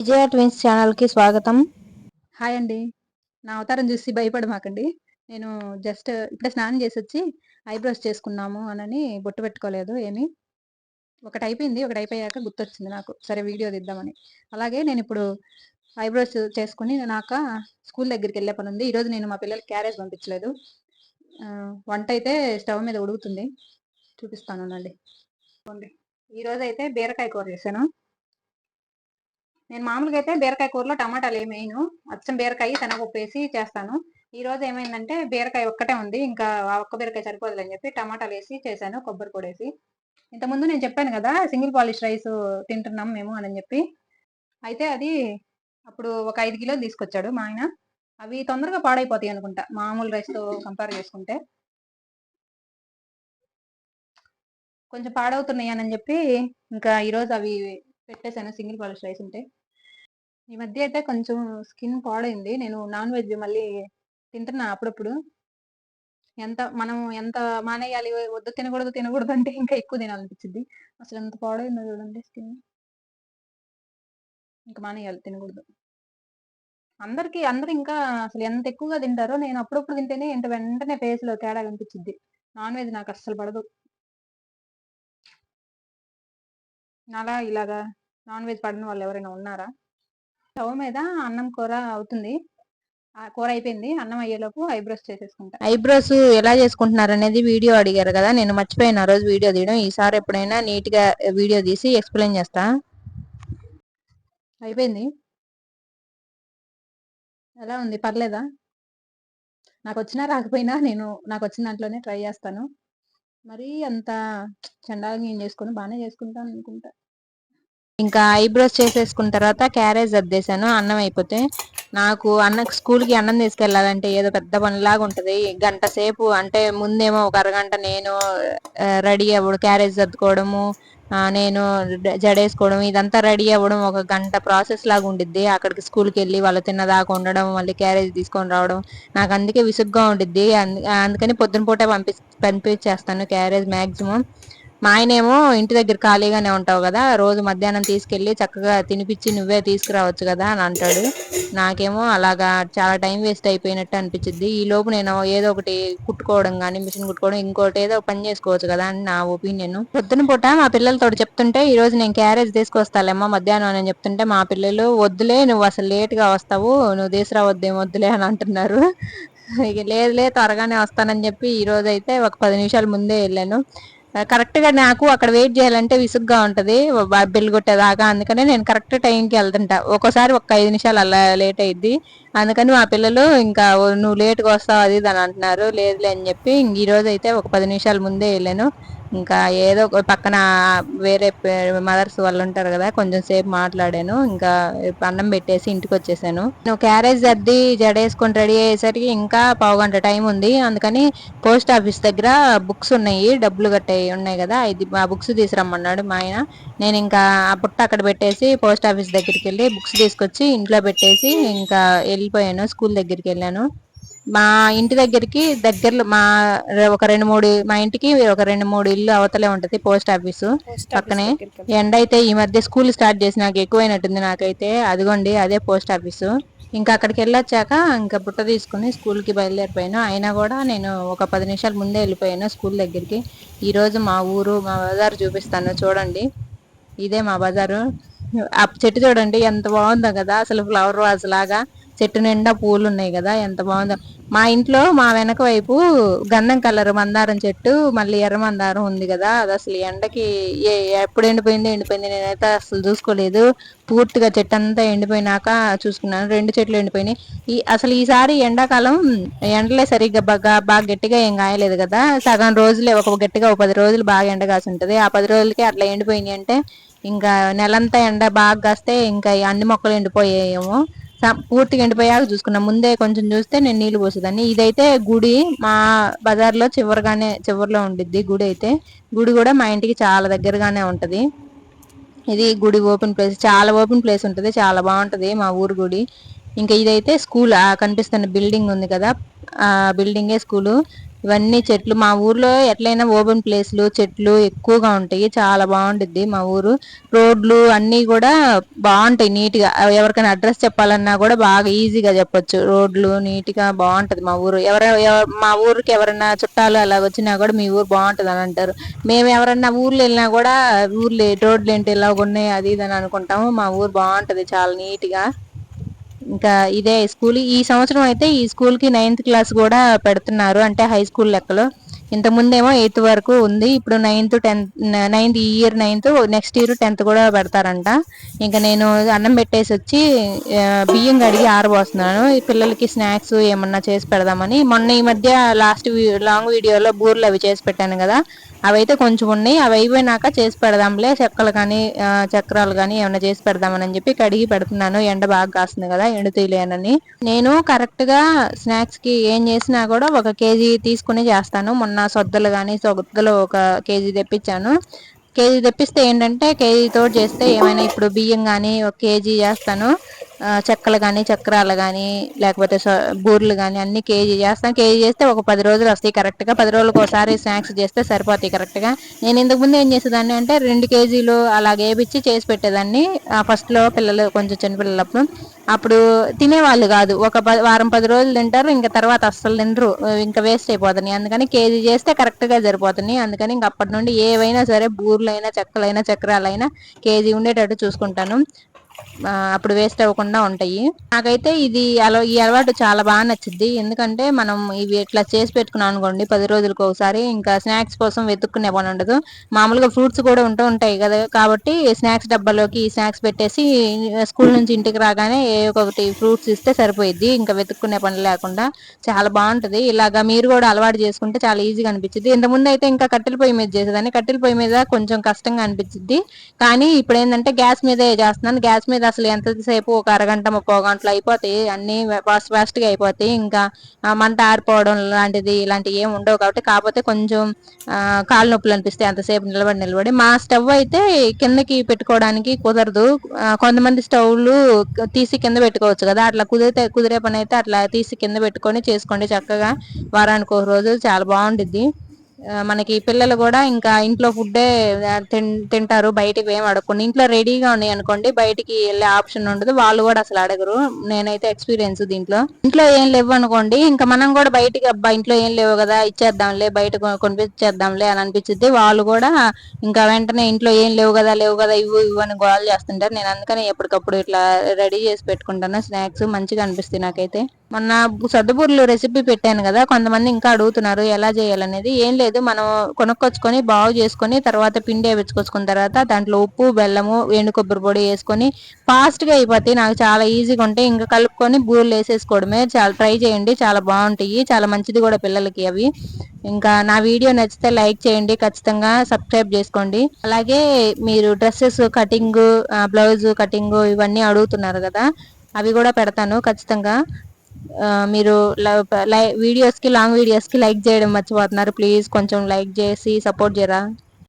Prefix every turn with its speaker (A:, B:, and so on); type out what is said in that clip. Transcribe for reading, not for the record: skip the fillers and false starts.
A: విజయ twins ఛానల్కి స్వాగతం.
B: Hi అండి. నా అవతారం చూసి భయపడమాకండి. నేను జస్ట్ ఇప్పుడే స్నానం చేసి వచ్చి ఐబ్రోస్ చేసుకున్నాము అనని బొట్టు పెట్టుకోలేదు ఏమి. ఒకటి అయిపోయింది, ఒకటి అయిపోయాక గుర్తొచ్చింది నాకు, సరే వీడియో తీద్దామని. అలాగే నేను ఇప్పుడు ఐబ్రోస్ చేసుకుని నాక స్కూల్ దగ్గరికి వెళ్ళే పని ఉంది. ఈరోజు నేను మా పిల్లలకి క్యారేజ్ పంపించలేదు. వంట అయితే స్టవ్ మీద ఉడుకుతుంది, చూపిస్తాను అండి. ఈరోజు అయితే బీరకాయ కూర చేశాను. నేను మామూలుగా అయితే బీరకాయ కూరలో టమాటాలు ఏమి వేయను, అచ్చం బీరకాయ శనగపప్పు వేసి చేస్తాను. ఈ రోజు ఏమైందంటే బీరకాయ ఒక్కటే ఉంది, ఇంకా ఆ ఒక్క బీరకాయ సరిపోదులని చెప్పి టమాటాలు వేసి చేశాను, కొబ్బరి పొడి వేసి. ఇంతకుముందు నేను చెప్పాను కదా సింగిల్ పాలిష్ రైస్ తింటున్నాం మేము అని చెప్పి. అయితే అది అప్పుడు ఒక 5 కిలోలు తీసుకొచ్చాడు మా ఆయన. అవి తొందరగా పాడైపోతాయి అనుకుంటా మామూలు రైస్తో కంపేర్ చేసుకుంటే. కొంచెం పాడవుతున్నాయి అని చెప్పి ఇంకా ఈరోజు అవి పెట్టేశాను, సింగిల్ పాలిష్ రైస్ ఉంటే. ఈ మధ్య అయితే కొంచెం స్కిన్ పాడైంది. నేను నాన్ వెజ్ మళ్ళీ తింటున్నా అప్పుడప్పుడు. మనం ఎంత మానేయాలి, వద్దు తినకూడదు తినకూడదు అంటే ఇంకా ఎక్కువ తినాలనిపించింది. అసలు ఎంత పాడైందో చూడండి స్కిన్. ఇంకా మానేయాలి, తినకూడదు. అందరూ ఇంకా అసలు ఎంత ఎక్కువగా తింటారో, నేను అప్పుడప్పుడు తింటేనే ఇంత వెంటనే ఫేస్ లో తేడా కనిపించింది. నాన్ వెజ్ నాకు అస్సలు పడదు. అలా ఇలాగా నాన్ వెజ్ పడని వాళ్ళు ఎవరైనా ఉన్నారా? స్టవ్ మీద అన్నం కూర అవుతుంది, ఆ కూర అయిపోయింది. అన్నం అయ్యేలోపు ఐబ్రోస్ చేసేసుకుంటా.
A: ఐబ్రోస్ ఎలా చేసుకుంటున్నారు అనేది వీడియో అడిగారు కదా, నేను మర్చిపోయాను ఆ రోజు వీడియో తీయడం. ఈసారి ఎప్పుడైనా నీట్ గా వీడియో తీసి ఎక్స్ప్లెయిన్ చేస్తా.
B: అయిపోయింది. ఎలా ఉంది, పర్లేదా? నాకు వచ్చినా రాకపోయినా నాకు వచ్చిన దాంట్లోనే ట్రై చేస్తాను. మరీ అంత చండాలంగా ఏం చేసుకుని బాగానే చేసుకుంటాను అనుకుంటా.
A: ఇంకా ఐబ్రోస్ చేసేసుకున్న తర్వాత క్యారేజ్ అద్దేశాను అన్నం అయిపోతే. నాకు స్కూల్కి అన్నం తీసుకెళ్ళాలంటే ఏదో పెద్ద పనిలాగా ఉంటుంది. గంట సేపు అంటే ముందేమో ఒక అరగంట నేను రెడీ అవ్వడం, క్యారేజ్ సర్దుకోవడము, నేను జడేసుకోవడం, ఇదంతా రెడీ అవ్వడం ఒక గంట ప్రాసెస్ లాగా ఉండిద్ది. అక్కడికి స్కూల్కి వెళ్ళి వాళ్ళు తిన్నదాకా ఉండడం, మళ్ళీ క్యారేజ్ తీసుకొని రావడం నాకు అందుకే విసుగ్గా ఉండిద్ది. అందుకని పొద్దున పూటే పంపించేస్తాను క్యారేజ్ మ్యాక్సిమం. మా ఆయనేమో ఇంటి దగ్గర ఖాళీగానే ఉంటావు కదా, రోజు మధ్యాహ్నం తీసుకెళ్లి చక్కగా తినిపించి నువ్వే తీసుకురావచ్చు కదా అని అంటాడు. నాకేమో అలాగా చాలా టైం వేస్ట్ అయిపోయినట్టు అనిపించింది. ఈ లోపు నేను ఏదో ఒకటి కుట్టుకోవడం కానీ, మిషన్ కుట్టుకోవడం, ఇంకోటి ఏదో పని చేసుకోవచ్చు కదా అని నా ఒపీనియన్. పొద్దున పూట మా పిల్లలతో చెప్తుంటే, ఈ రోజు నేను క్యారేజ్ తీసుకొస్తాలేమ్మా మధ్యాహ్నం అని చెప్తుంటే, మా పిల్లలు వద్దులే నువ్వు అసలు లేట్ గా వస్తావు, నువ్వు తీసుకురావద్దేం వద్దులే అని అంటున్నారు. ఇక లేదు త్వరగానే వస్తానని చెప్పి ఈ రోజు అయితే ఒక 10 నిమిషాల ముందే వెళ్ళాను. కరెక్ట్ గా నాకు అక్కడ వెయిట్ చేయాలంటే విసుగ్గా ఉంటది బెల్ కొట్టేదాకా. అందుకనే నేను కరెక్ట్ టైంకి వెళ్తుంటా. ఒక్కోసారి ఒక 5 నిమిషాలు అలా లేట్ అయింది. అందుకని మా పిల్లలు ఇంకా నువ్వు లేట్గా వస్తావు అది ఇది అని అంటున్నారు. లేదులే అని చెప్పి ఈ రోజు అయితే ఒక 10 నిమిషాల ముందే వెళ్ళాను. ఇంకా ఏదో పక్కన వేరే మదర్స్ వాళ్ళు ఉంటారు కదా, కొంచెం సేపు మాట్లాడాను. ఇంకా అన్నం పెట్టేసి ఇంటికి వచ్చేసాను. నువ్వు క్యారేజ్ సర్ది జడేసుకొని రెడీ అయ్యేసరికి ఇంకా పావుగంట టైం ఉంది. అందుకని పోస్ట్ ఆఫీస్ దగ్గర బుక్స్ ఉన్నాయి, డబ్బులు కట్టాయి ఉన్నాయి కదా, ఆ బుక్స్ తీసుకురమ్మన్నాడు మా ఆయన. నేను ఇంకా ఆ పుట్ట అక్కడ పెట్టేసి పోస్ట్ ఆఫీస్ దగ్గరికి వెళ్ళి బుక్స్ తీసుకొచ్చి ఇంట్లో పెట్టేసి ఇంకా వెళ్ళిపోయాను. స్కూల్ దగ్గరికి వెళ్ళాను. మా ఇంటి దగ్గరలో ఒక 2-3 మా ఇంటికి ఒక 2-3 ఇల్లు అవతలే ఉంటది పోస్ట్ ఆఫీసు పక్కనే. ఎండ అయితే ఈ మధ్య స్కూల్ స్టార్ట్ చేసి నాకు ఎక్కువైనట్టుంది నాకైతే. అదిగోండి అదే పోస్ట్ ఆఫీసు. ఇంకా అక్కడికి వెళ్ళొచ్చాక ఇంకా బుట్ట తీసుకుని స్కూల్ కి బయలుదేరిపోయాను. అయినా కూడా నేను ఒక 10 నిమిషాల ముందే వెళ్ళిపోయాను స్కూల్ దగ్గరికి. ఈ రోజు మా బజార్ చూపిస్తాను చూడండి. ఇదే మా బజారు. ఆ చెట్టు చూడండి ఎంత బాగుందో కదా, అసలు ఫ్లవర్ వాజ్ లాగా చెట్టు నిండా పూలు ఉన్నాయి కదా, ఎంత బాగుందో. మా ఇంట్లో మా వెనక వైపు గంధం కలర్ మందారం చెట్టు, మళ్ళీ ఎర్ర మందారం ఉంది కదా, అది అసలు ఎండకి ఎప్పుడు ఎండిపోయింది నేనైతే అసలు చూసుకోలేదు. పూర్తిగా చెట్టు అంతా ఎండిపోయినాక చూసుకున్నాను, 2 చెట్లు ఎండిపోయినాయి. అసలు ఈసారి ఎండాకాలం ఎండలే సరిగ్గా బాగా గట్టిగా ఏం కాయలేదు కదా, సగం రోజులే ఒక గట్టిగా 10 రోజులు బాగా ఎండ కాసి ఉంటది. ఆ 10 రోజులకే అట్లా ఎండిపోయినాయి అంటే ఇంకా నెలంతా ఎండ బాగా కాస్తే ఇంకా అన్ని మొక్కలు ఎండిపోయాయేమో. పూర్తిగా ఎండిపోయాక చూసుకున్నా, ముందే కొంచెం చూస్తే నేను నీళ్లు పోసేదాన్ని. ఇదైతే గుడి, మా బజార్ లో చివరిలో ఉండిద్ది గుడి. అయితే గుడి కూడా మా ఇంటికి చాలా దగ్గరగానే ఉంటది. ఇది గుడి ఓపెన్ ప్లేస్, చాలా ఓపెన్ ప్లేస్ ఉంటది, చాలా బాగుంటది మా ఊరు గుడి. ఇంకా ఇదైతే స్కూల్, కనిపిస్తున్న బిల్డింగ్ ఉంది కదా, ఆ బిల్డింగే స్కూలు. ఇవన్నీ చెట్లు. మా ఊర్లో ఎట్లయినా ఓపెన్ ప్లేస్లు చెట్లు ఎక్కువగా ఉంటాయి, చాలా బాగుంటుంది మా ఊరు. రోడ్లు అన్నీ కూడా బాగుంటాయి నీట్ గా. ఎవరికైనా అడ్రస్ చెప్పాలన్నా కూడా బాగా ఈజీగా చెప్పొచ్చు. రోడ్లు నీట్ గా బాగుంటది మా ఊరు. మా ఊరికి ఎవరైనా చుట్టాలు అలా వచ్చినా కూడా మీ ఊరు బాగుంటది అని అంటారు. మేము ఎవరన్నా ఊర్లు వెళ్ళినా కూడా ఊర్లు రోడ్లు ఏంటి ఇలా ఉన్నాయి అది ఇది అని అనుకుంటాము. మా ఊరు బాగుంటది చాలా నీట్ గా. ఇంకా ఇదే స్కూల్. ఈ సంవత్సరం అయితే ఈ స్కూల్ కి 9th క్లాస్ కూడా పెడుతున్నారు, అంటే హై స్కూల్ లెక్కలో. ఇంత ముందేమో 8th వరకు ఉంది, ఇప్పుడు 9th 10th, ఈ year 9th, next year 10th కూడా పెడతారంట. ఇంకా నేను అన్నం పెట్టేసి వచ్చి బియ్యం కడిగి ఆరబోస్తున్నాను. ఈ పిల్లలకి స్నాక్స్ ఏమన్నా చేసి పెడదామని. మొన్న ఈ మధ్య లాంగ్ వీడియోలో బూర్లు అవి చేసి పెట్టాను కదా, అవైతే కొంచెం ఉన్నాయి. అవి అయిపోయినాక చేసి పెడదాంలే, చెక్కలు కానీ చక్రాలు కానీ ఏమైనా చేసి పెడదామని చెప్పి కడిగి పెడుతున్నాను. ఎండ బాగా కాస్తుంది కదా, ఎండుతీయలేనని. నేను కరెక్ట్ గా స్నాక్స్ కి ఏం చేసినా కూడా 1 కేజీ తీసుకుని చేస్తాను. మొన్న సొద్దలు గాని, సొద్దలు 1 కేజీ తెప్పించాను. కేజీ తెప్పిస్తే ఏంటంటే కేజీ తోటి చేస్తే ఏమైనా, ఇప్పుడు బియ్యం గాని 1 కేజీ చేస్తాను, చెక్కలు గాని చక్రాలు గాని లేకపోతే బూర్లు గాని అన్ని కేజీ చేస్తాను. కేజీ చేస్తే ఒక 10 రోజులు వస్తాయి కరెక్ట్ గా. 10 రోజులకు ఒకసారి స్నాక్స్ చేస్తే సరిపోతాయి కరెక్ట్ గా. నేను ఇంతకు ముందు ఏం చేసేదాన్ని అంటే 2 కేజీలు అలాగే వేపిచ్చి చేసి పెట్టేదాన్ని. ఫస్ట్ లో పిల్లలు కొంచెం చిన్నపిల్లలప్పుడు అప్పుడు తినేవాళ్ళు కాదు. ఒక వారం 10 రోజులు తింటారు, ఇంకా తర్వాత అస్సలు తినరు, ఇంకా వేస్ట్ అయిపోతున్నాయి. అందుకని కేజీ చేస్తే కరెక్ట్ గా సరిపోతున్నాయి. అందుకని ఇంక అప్పటి నుండి ఏవైనా సరే బూర్లైనా చెక్కలైనా చక్రాలైనా కేజీ ఉండేటట్టు చూసుకుంటాను. అప్పుడు వేస్ట్ అవ్వకుండా ఉంటాయి. నాకైతే ఈ అలవాటు చాలా బాగా నచ్చింది. ఎందుకంటే మనం ఇవి ఇట్లా చేసి పెట్టుకున్నాం అనుకోండి 10 రోజులకు ఒకసారి, ఇంకా స్నాక్స్ కోసం వెతుక్కునే పని ఉండదు. మామూలుగా ఫ్రూట్స్ కూడా ఉంటాయి కదా, కాబట్టి స్నాక్స్ డబ్బాలోకి స్నాక్స్ పెట్టేసి స్కూల్ నుంచి ఇంటికి రాగానే ఒకటి ఫ్రూట్స్ ఇస్తే సరిపోయిద్ది, ఇంకా వెతుక్కునే పని లేకుండా. చాలా బాగుంటది. ఇలాగా మీరు కూడా అలవాటు చేసుకుంటే చాలా ఈజీగా అనిపించింది. ఇంత ముందు అయితే ఇంకా కట్టెల పొయ్యి మీద చేసేదాన్ని. కట్టెల పొయ్యి మీద కొంచెం కష్టంగా అనిపించింది, కానీ ఇప్పుడు ఏంటంటే గ్యాస్ మీదే చేస్తున్నాను. గ్యాస్ మీద అసలు ఎంతసేపు, ఒక అరగంట 30 గంటలు అయిపోతాయి, అన్ని ఫాస్ట్ ఫాస్ట్ గా అయిపోతాయి. ఇంకా మంట ఆరిపోవడం లాంటిది ఇలాంటివి ఏమి ఉండవు. కాబట్టి కాకపోతే కొంచెం కాళ్ళు నొప్పులు అనిపిస్తే అంతసేపు నిలబడి. మా స్టవ్ అయితే కిందకి పెట్టుకోవడానికి కుదరదు. కొంతమంది స్టవ్లు తీసి కింద పెట్టుకోవచ్చు కదా, అట్లా కుదిరే పని అయితే అట్లా తీసి కింద పెట్టుకొని చేసుకోండి చక్కగా. వారానికి 1 రోజు చాలా బాగుండిద్ది. మనకి పిల్లలు కూడా ఇంకా ఇంట్లో ఫుడ్డే తింటారు, బయటకి ఏం అడగకుండా. ఇంట్లో రెడీగా ఉన్నాయి అనుకోండి, బయటికి వెళ్ళే ఆప్షన్ ఉండదు, వాళ్ళు కూడా అసలు అడగరు. నేనైతే ఎక్స్పీరియన్స్ దీంట్లో. ఇంట్లో ఏం లేవు అనుకోండి, ఇంకా మనం కూడా బయటికి అబ్బా ఇంట్లో ఏం లేవు కదా ఇచ్చేద్దాంలే, బయట కొనిపించేద్దాంలే అని అనిపించింది. వాళ్ళు కూడా ఇంకా వెంటనే ఇంట్లో ఏం లేవు కదా ఇవ్వు ఇవ్వు అని గోల చేస్తుంటారు. నేను అందుకని ఎప్పటికప్పుడు ఇట్లా రెడీ చేసి పెట్టుకుంటాను స్నాక్స్, మంచిగా అనిపిస్తాయి నాకైతే. మొన్న సద్దబూర్లు రెసిపీ పెట్టాను కదా, కొంతమంది ఇంకా అడుగుతున్నారు ఎలా చేయాలనేది. ఏం లేదు, మనం కొనుక్కొచ్చుకొని బాగు చేసుకొని తర్వాత పిండి వేపించుకొచ్చుకున్న తర్వాత దాంట్లో ఉప్పు, బెల్లము, ఎండు కొబ్బరి పొడి వేసుకొని ఫాస్ట్ గా అయిపోతాయి. నాకు చాలా ఈజీగా ఉంటాయి. ఇంకా కలుపుకొని బూరెలు వేసేసుకోవడమే. చాలా ట్రై చేయండి, చాలా బాగుంటాయి, చాలా మంచిది కూడా పిల్లలకి అవి. ఇంకా నా వీడియో నచ్చితే లైక్ చేయండి, ఖచ్చితంగా సబ్స్క్రైబ్ చేసుకోండి. అలాగే మీరు డ్రెస్సెస్ కటింగ్, బ్లౌజ్ కటింగ్ ఇవన్నీ అడుగుతున్నారు కదా, అవి కూడా పెడతాను ఖచ్చితంగా. మీరు వీడియోస్ కి, లాంగ్ వీడియోస్ కి లైక్ చేయడం మర్చిపోతున్నారు. ప్లీజ్ కొంచెం లైక్ చేసి సపోర్ట్ చేయరా.